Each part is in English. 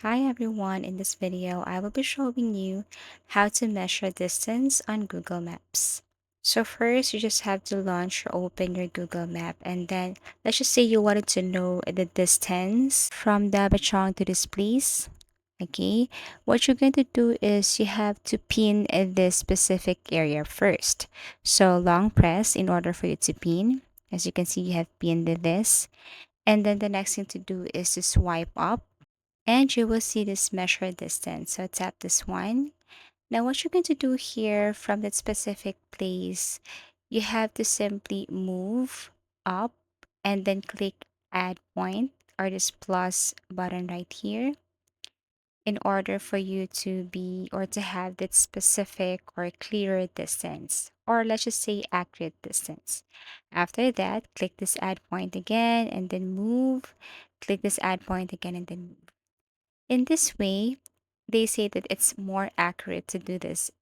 Hi everyone, in this video I will be showing you how to measure distance on Google Maps. So first you just have to launch or open your Google Map, and then let's just say you wanted to know the distance from the Bachong to this place. Okay, what you're going to do is you have to pin this specific area first. So long press in order for you to pin. As you can see, you have pinned this. And then the next thing to do is to swipe up and you will see this measure distance. So tap this one. Now what you're going to do here from that specific place, you have to simply move up and then click add point or this plus button right here in order for you to be or to have that specific or clearer distance, or let's just say accurate distance. After that, click this add point again and then move. Click this add point again and then move. In this way, they say that it's more accurate to do this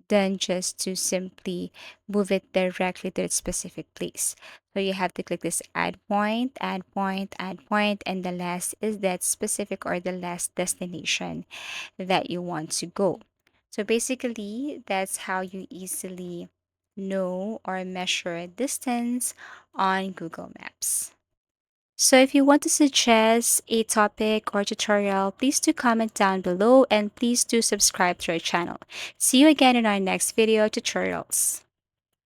than just to simply move it directly to its specific place. So you have to click this add point, add point, add point, and the last is that specific or the last destination that you want to go. So basically, that's how you easily know or measure distance on Google Maps. So if you want to suggest a topic or tutorial, please do comment down below and please do subscribe to our channel. See you again in our next video tutorials.